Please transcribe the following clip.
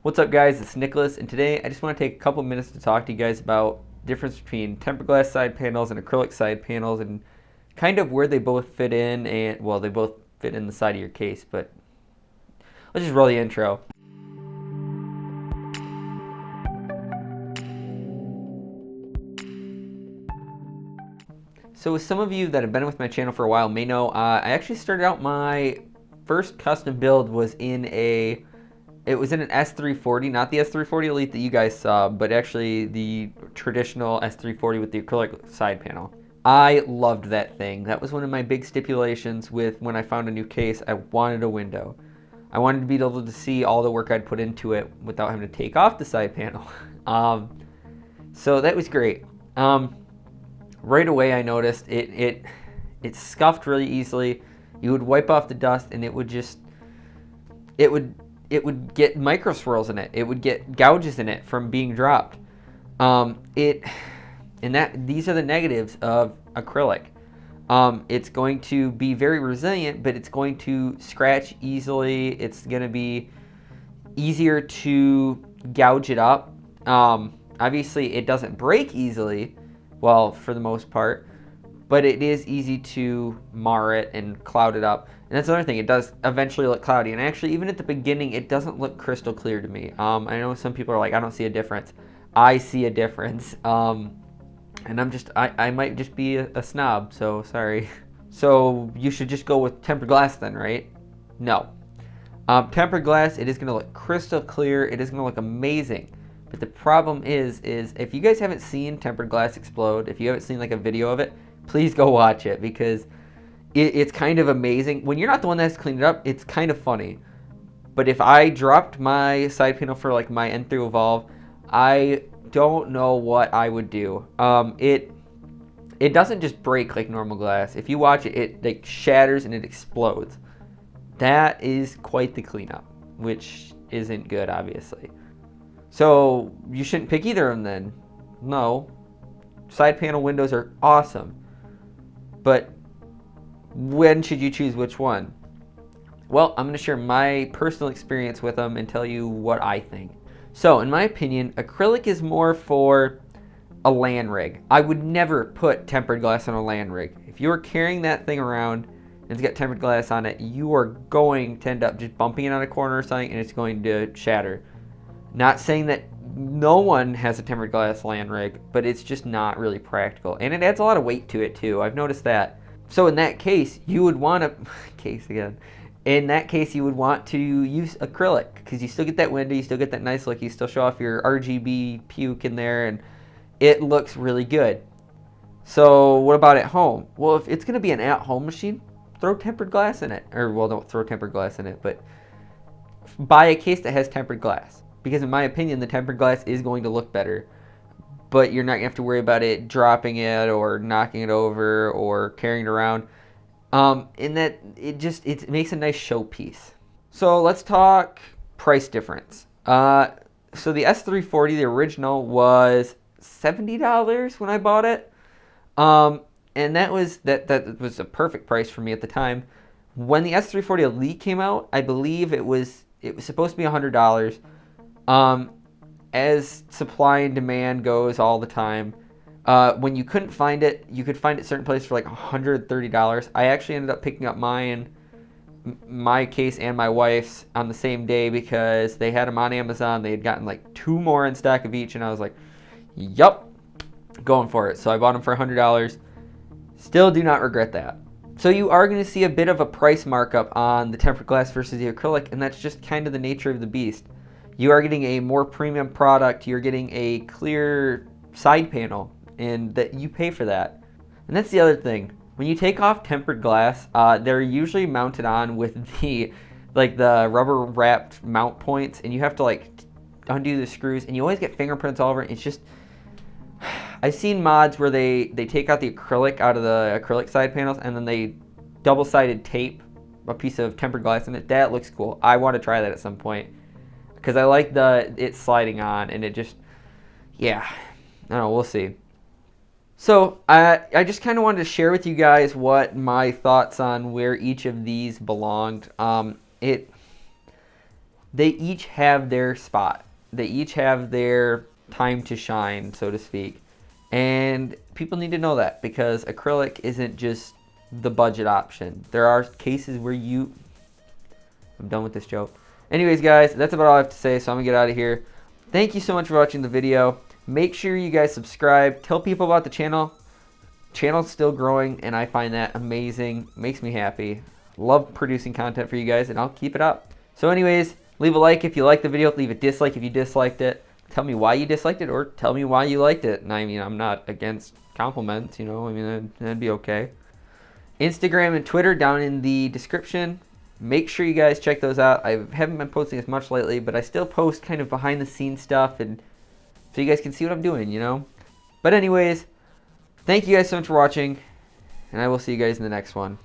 What's up, guys? It's Nicholas, and today I just want to take a couple minutes to talk to you guys about the difference between tempered glass side panels and acrylic side panels and kind of where they both fit in, and well, they both fit in the side of your case, but let's just roll the intro. So some of you that have been with my channel for a while may know I actually started out my first custom build was in an S340, not the S340 Elite that you guys saw, but actually the traditional S340 with the acrylic side panel. I loved that thing. That was one of my big stipulations with when I found a new case. I wanted a window. I wanted to be able to see all the work I'd put into it without having to take off the side panel. So that was great. Right away I noticed it scuffed really easily. You would wipe off the dust and it would get micro swirls in it. It would get gouges in it from being dropped. These are the negatives of acrylic. It's going to be very resilient, but it's going to scratch easily. It's going to be easier to gouge it up. Obviously, it doesn't break easily, well, for the most part, but it is easy to mar it and cloud it up. And that's another thing, it does eventually look cloudy. And actually, even at the beginning, it doesn't look crystal clear to me. I know some people are like, I don't see a difference. I see a difference. And I might just be a snob, so sorry. So you should just go with tempered glass then, right? No. Tempered glass, it is gonna look crystal clear. It is gonna look amazing. But the problem is if you guys haven't seen tempered glass explode, if you haven't seen like a video of it, please go watch it, because it's kind of amazing. When you're not the one that has to clean it up, it's kind of funny. But if I dropped my side panel for like my N3 Evolve, I don't know what I would do. It doesn't just break like normal glass. If you watch it, it like shatters and it explodes. That is quite the cleanup, which isn't good, obviously. So you shouldn't pick either of them then. No. Side panel windows are awesome. But when should you choose which one? Well, I'm going to share my personal experience with them and tell you what I think. So, in my opinion, acrylic is more for a land rig. I would never put tempered glass on a land rig. If you're carrying that thing around and it's got tempered glass on it, you are going to end up just bumping it on a corner or something and it's going to shatter. Not saying that no one has a tempered glass land rig, but it's just not really practical. And it adds a lot of weight to it too. I've noticed that. So in that case, you would want to... In that case, you would want to use acrylic, because you still get that window, you still get that nice look, you still show off your RGB puke in there, and it looks really good. So what about at home? Well, if it's going to be an at-home machine, throw tempered glass in it. Or, well, don't throw tempered glass in it, but buy a case that has tempered glass. Because in my opinion, the tempered glass is going to look better, but you're not going to have to worry about it dropping it or knocking it over or carrying it around. In that it makes a nice showpiece. So let's talk price difference. So the S340, the original, was $70 when I bought it. And that was a perfect price for me at the time. When the S340 Elite came out, I believe it was supposed to be $100. As supply and demand goes all the time. When you couldn't find it, you could find it certain places for like $130. I actually ended up picking up my case and my wife's on the same day because they had them on Amazon. They had gotten like 2 more in stock of each, and I was like, yup, going for it. So I bought them for $100. Still do not regret that. So you are going to see a bit of a price markup on the tempered glass versus the acrylic, and that's just kind of the nature of the beast. You are getting a more premium product. You're getting a clear side panel, and that you pay for that. And that's the other thing. When you take off tempered glass, they're usually mounted on with the rubber wrapped mount points, and you have to like undo the screws, and you always get fingerprints all over it. It's just, I've seen mods where they take out the acrylic out of the acrylic side panels, and then they double-sided tape a piece of tempered glass in it. That looks cool. I want to try that at some point, because I like it sliding on, and it just, yeah, I don't know, we'll see. So I just kind of wanted to share with you guys what my thoughts on where each of these belonged. The they each have their spot. They each have their time to shine, so to speak. And people need to know that, because acrylic isn't just the budget option. There are cases where I'm done with this joke. Anyways, guys, that's about all I have to say, so I'm going to get out of here. Thank you so much for watching the video. Make sure you guys subscribe. Tell people about the channel. Channel's still growing, and I find that amazing. Makes me happy. Love producing content for you guys, and I'll keep it up. So anyways, leave a like if you liked the video. Leave a dislike if you disliked it. Tell me why you disliked it, or tell me why you liked it. And I mean, I'm not against compliments, you know. I mean, that'd be okay. Instagram and Twitter down in the description. Make sure you guys check those out. I haven't been posting as much lately, but I still post kind of behind the scenes stuff, and so you guys can see what I'm doing, you know. But anyways, thank you guys so much for watching, and I will see you guys in the next one.